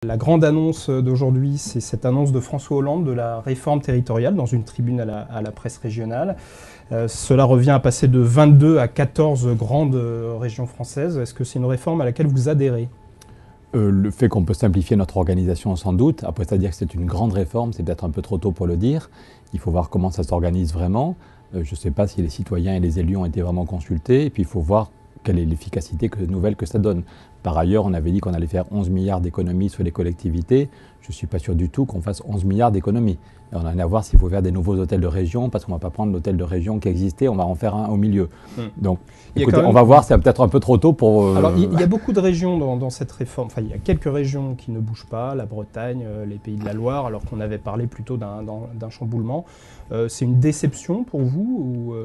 La grande annonce d'aujourd'hui, c'est cette annonce de François Hollande de la réforme territoriale dans une tribune à la presse régionale. Cela revient à passer de 22 à 14 grandes régions françaises. Est-ce que c'est une réforme à laquelle vous adhérez ? Le fait qu'on peut simplifier notre organisation, sans doute. Après, c'est-à-dire que c'est une grande réforme, c'est peut-être un peu trop tôt pour le dire. Il faut voir comment ça s'organise vraiment. Je ne sais pas si les citoyens et les élus ont été vraiment consultés. Et puis, il faut voir quelle est l'efficacité nouvelle que ça donne. Par ailleurs, on avait dit qu'on allait faire 11 milliards d'économies sur les collectivités. Je ne suis pas sûr du tout qu'on fasse 11 milliards d'économies. Et on en a à voir s'il faut faire des nouveaux hôtels de région, parce qu'on ne va pas prendre l'hôtel de région qui existait, on va en faire un au milieu. Donc, écoutez, on va voir, c'est peut-être un peu trop tôt pour... Alors, il y a beaucoup de régions dans cette réforme. Enfin, il y a quelques régions qui ne bougent pas, la Bretagne, les Pays de la Loire, alors qu'on avait parlé plutôt d'un chamboulement. C'est une déception pour vous ou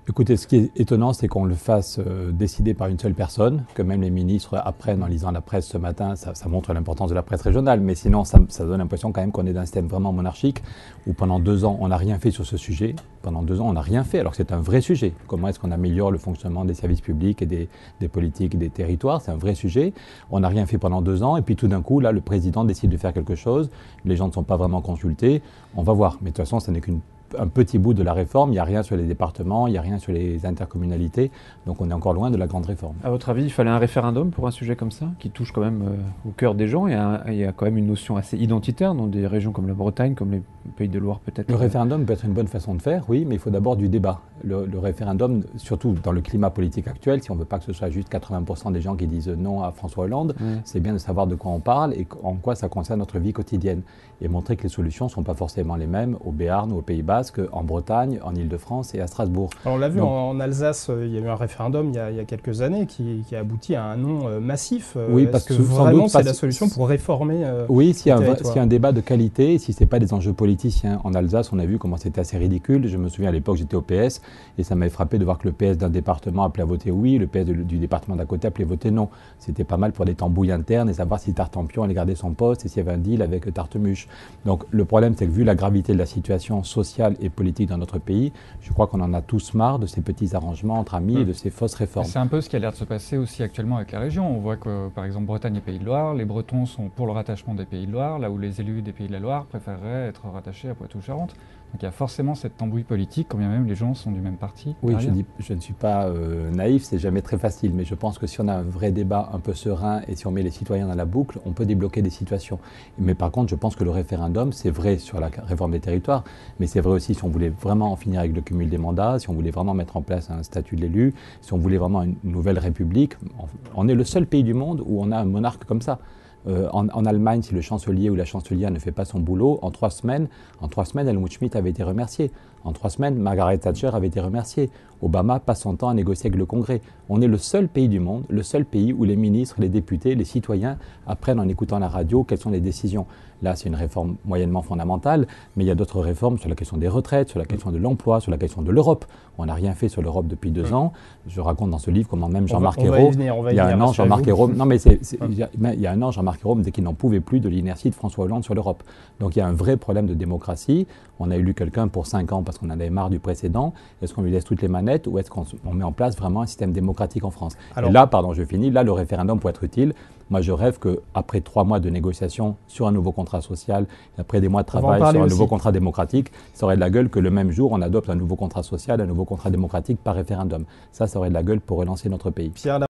Écoutez, ce qui est étonnant, c'est qu'on le fasse décider par une seule personne, que même les ministres apprennent en lisant la presse ce matin. Ça montre l'importance de la presse régionale, mais sinon, ça donne l'impression quand même qu'on est dans un système vraiment monarchique, où pendant 2 ans, on n'a rien fait sur ce sujet. Pendant 2 ans, on n'a rien fait, alors que c'est un vrai sujet. Comment est-ce qu'on améliore le fonctionnement des services publics et des politiques et des territoires? C'est un vrai sujet. On n'a rien fait pendant 2 ans, et puis tout d'un coup, là, le président décide de faire quelque chose. Les gens ne sont pas vraiment consultés. On va voir. Mais de toute façon, ça n'est qu'un petit bout de la réforme, il n'y a rien sur les départements, il n'y a rien sur les intercommunalités, donc on est encore loin de la grande réforme. À votre avis, il fallait un référendum pour un sujet comme ça, qui touche quand même au cœur des gens, et il y a quand même une notion assez identitaire dans des régions comme la Bretagne, comme les Pays de Loire peut-être. Le référendum peut être une bonne façon de faire, oui, mais il faut d'abord du débat. Le référendum, surtout dans le climat politique actuel, si on ne veut pas que ce soit juste 80% des gens qui disent non à François Hollande, c'est bien de savoir de quoi on parle et en quoi ça concerne notre vie quotidienne. Et montrer que les solutions ne sont pas forcément les mêmes au Béarn ou au Pays Basque, en Bretagne, en Île-de-France et à Strasbourg. Alors on l'a vu en Alsace, il y a eu un référendum il y a quelques années qui a abouti à un non massif. Oui, parce que vraiment c'est la solution pour réformer oui, s'il y a un débat de qualité, si ce n'est pas des enjeux politiciens. En Alsace, on a vu comment c'était assez ridicule. Je me souviens à l'époque, j'étais au PS et ça m'avait frappé de voir que le PS d'un département appelait à voter oui, le PS du département d'à côté appelait à voter non. C'était pas mal pour des tambouilles internes et savoir si Tartampion allait garder son poste et s'il y avait un deal avec Tartemuche. Donc le problème, c'est que vu la gravité de la situation sociale et politique dans notre pays, je crois qu'on en a tous marre de ces petits arrangements entre amis et de ces fausses réformes. C'est un peu ce qui a l'air de se passer aussi actuellement avec la région. On voit que, par exemple, Bretagne et Pays de Loire, les Bretons sont pour le rattachement des Pays de Loire, là où les élus des Pays de la Loire préféreraient être rattachés à Poitou-Charentes. Donc il y a forcément cette tambouille politique, quand bien même les gens sont du même parti. Oui, je ne suis pas naïf, c'est jamais très facile, mais je pense que si on a un vrai débat un peu serein et si on met les citoyens dans la boucle, on peut débloquer des situations. Mais par contre, je pense que le référendum, c'est vrai sur la réforme des territoires, mais c'est vrai aussi si on voulait vraiment en finir avec le cumul des mandats, si on voulait vraiment mettre en place un statut de l'élu, si on voulait vraiment une nouvelle république. On est le seul pays du monde où on a un monarque comme ça. En Allemagne, si le chancelier ou la chancelière ne fait pas son boulot, en 3 semaines, Helmut Schmidt avait été remercié. En 3 semaines, Margaret Thatcher avait été remerciée. Obama passe son temps à négocier avec le Congrès. On est le seul pays du monde, le seul pays où les ministres, les députés, les citoyens apprennent en écoutant la radio quelles sont les décisions. Là, c'est une réforme moyennement fondamentale, mais il y a d'autres réformes sur la question des retraites, sur la question de l'emploi, sur la question de l'Europe. On n'a rien fait sur l'Europe depuis 2 ans. Je raconte dans ce livre comment même Jean-Marc Ayrault, il y a un an, Jean-Marc Ayrault, non mais il y a un an, Jean-Marc Ayrault me disait qu'il n'en pouvait plus de l'inertie de François Hollande sur l'Europe. Donc il y a un vrai problème de démocratie. On a élu quelqu'un pour 5 ans parce qu'on en avait marre du précédent. Est-ce qu'on lui laisse toutes les manettes ou est-ce qu'on met en place vraiment un système démocratique en France? Et là, pardon, je finis, là le référendum pourrait être utile. Moi, je rêve qu'après 3 mois de négociations sur un nouveau contrat social, après des mois de travail sur un nouveau contrat démocratique, ça aurait de la gueule que le même jour, on adopte un nouveau contrat social, un nouveau contrat démocratique par référendum. Ça aurait de la gueule pour relancer notre pays.